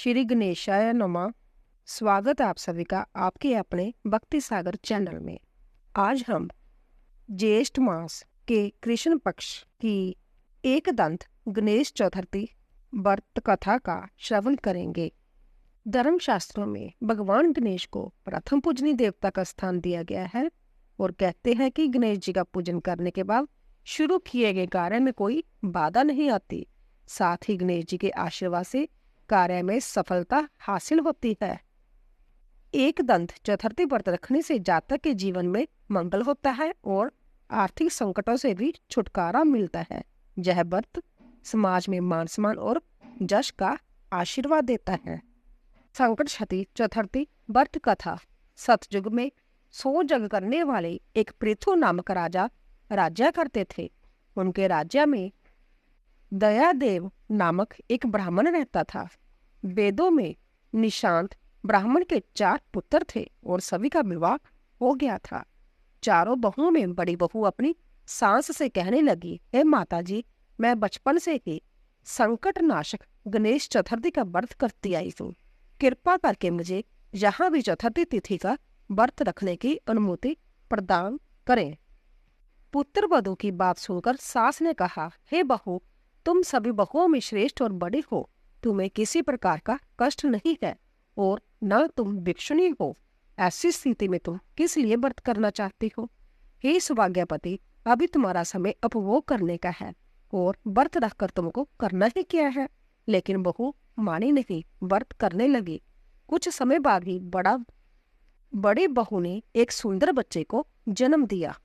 श्री गणेशाय नमः। स्वागत है आप सभी का आपके अपने भक्ति सागर चैनल में। आज हम ज्येष्ठ मास के कृष्ण पक्ष की एकदंत गणेश चतुर्थी व्रत कथा का श्रवण करेंगे। धर्मशास्त्रों में भगवान गणेश को प्रथम पूजनीय देवता का स्थान दिया गया है और कहते हैं कि गणेश जी का पूजन करने के बाद शुरू किए गए कार्य में कोई बाधा नहीं आती। साथ ही गणेश जी के आशीर्वाद से कार्य में सफलता हासिल होती है। एक दंत चतुर्थी व्रत रखने से जातक के जीवन में मंगल होता है और आर्थिक संकटों से भी छुटकारा मिलता है। यह व्रत समाज में मान सम्मान और यश का आशीर्वाद देता है। संकट क्षति चतुर्थी व्रत कथा। सतयुग में 100 यज्ञ करने वाले एक पृथु नामक राजा राज्य करते थे। उनके राज्य में दयादेव नामक एक ब्राह्मण रहता था। वेदों में निशांत ब्राह्मण के 4 पुत्र थे और सभी का विवाह हो गया था। चारों बहुओं में बड़ी बहू अपनी सास से कहने लगी, हे माताजी, मैं बचपन से ही संकट नाशक गणेश चतुर्थी का व्रत करती आई हूँ। कृपा करके मुझे यहाँ भी चतुर्थी तिथि का व्रत रखने की अनुमति प्रदान करें। पुत्र वधू की बात सुनकर सास ने कहा, हे बहू, तुम सभी बहुओं में श्रेष्ठ और बड़ी हो। तुम्हें किसी प्रकार का कष्ट नहीं है और न तुम भिक्षुणी हो। ऐसी स्थिति में तुम किस लिए व्रत करना चाहती हो? हे सौभाग्यवती, अभी तुम्हारा समय उपभोग करने का है और व्रत रखकर तुमको करना ही क्या है। लेकिन बहू मानी नहीं, व्रत करने लगी। कुछ समय बाद ही बड़ी बहू ने एक सुंदर बच्चे को जन्म दिया।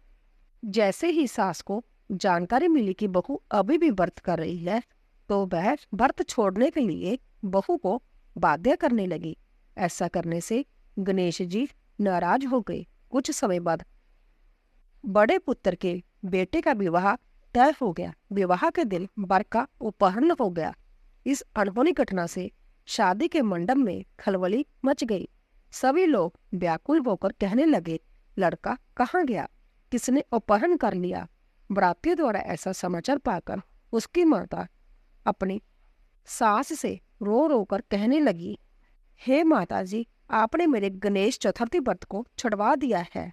जैसे ही सास को जानकारी मिली कि बहू अभी भी व्रत कर रही है, तो वह व्रत छोड़ने के लिए बहू को बाध्य करने लगी। ऐसा करने से गणेश जी नाराज हो गए। कुछ समय बाद बड़े पुत्र के बेटे का विवाह तय हो गया। विवाह के दिन वर का अपहरण हो गया। इस अनहोनी घटना से शादी के मंडप में खलबली मच गई। सभी लोग व्याकुल होकर कहने लगे, लड़का कहाँ गया? किसने अपहरण कर लिया? बरातियों द्वारा ऐसा समाचार पाकर उसकी माता अपनी सास से रो रो कर कहने लगी, हे माताजी, आपने मेरे गणेश चतुर्थी व्रत को छुड़वा दिया है,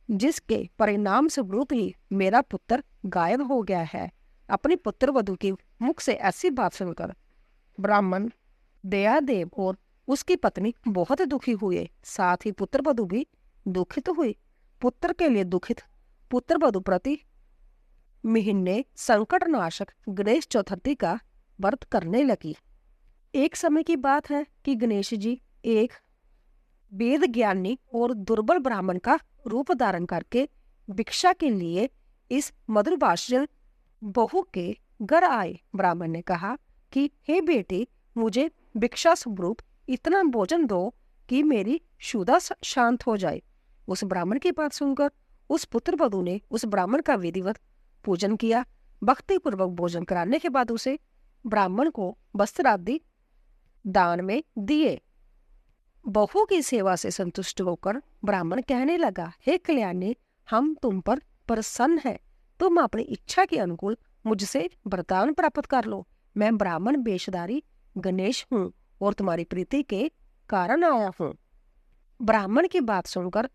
जिसके परिणाम स्वरूप ही मेरा पुत्र गायब हो गया है। अपनी पुत्र वधू के मुख से ऐसी बात सुनकर ब्राह्मण दयादेव और उसकी पत्नी बहुत दुखी हुए। साथ ही पुत्र वधू भी दुखित हुई। पुत्र के लिए दुखित पुत्र वधू प्रति महीने संकट नाशक गणेश चतुर्थी का व्रत करने लगी। एक समय की बात है कि गणेश जी एक वेद ज्ञानी और दुर्बल ब्राह्मण का रूप धारण करके भिक्षा के लिए इस मधुरभाषिण बहू के घर आए। ब्राह्मण ने कहा कि हे बेटी, मुझे भिक्षा स्वरूप इतना भोजन दो कि मेरी क्षुधा शांत हो जाए। उस ब्राह्मण की बात सुनकर उस पुत्र वधू ने उस ब्राह्मण का विधिवत पूजन किया। भक्ति पूर्वक भोजन कराने के बाद उसे ब्राह्मण को वस्त्र आदि दान में दिए। बहू की सेवा से संतुष्ट होकर ब्राह्मण कहने लगा, हे कल्याणी, हम तुम पर प्रसन्न हैं। तुम अपनी इच्छा के अनुकूल मुझसे वरदान प्राप्त कर लो। मैं ब्राह्मण वेशधारी गणेश हूँ और तुम्हारी प्रीति के कारण आया हूँ। ब्राह्मण की बात सुनकर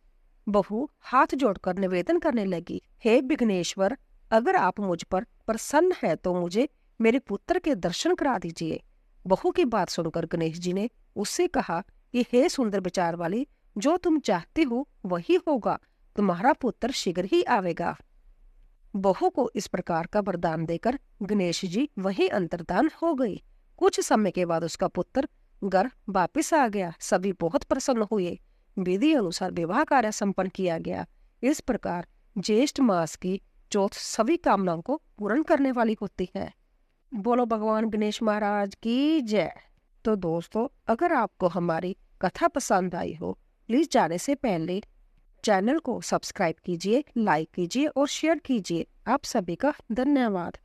बहू हाथ जोड़कर निवेदन करने लगी, हे विघ्नेश्वर, अगर आप मुझ पर प्रसन्न है तो मुझे मेरे पुत्र के दर्शन करा दीजिए। बहू की बात सुनकर गणेश जी ने उससे कहा कि हे सुंदर विचार वाली, जो तुम चाहती हो वही होगा। तुम्हारा पुत्र शीघ्र ही आवेगा। बहू को इस प्रकार का वरदान देकर गणेश जी वही अंतर्धान हो गई। कुछ समय के बाद उसका पुत्र घर वापिस आ गया। सभी बहुत प्रसन्न हुए। विधि अनुसार विवाह कार्य संपन्न किया गया। इस प्रकार ज्येष्ठ मास की चौथ सभी कामनाओं को पूर्ण करने वाली होती है। बोलो भगवान गणेश महाराज की जय। तो दोस्तों, अगर आपको हमारी कथा पसंद आई हो, प्लीज जाने से पहले चैनल को सब्सक्राइब कीजिए, लाइक कीजिए और शेयर कीजिए। आप सभी का धन्यवाद।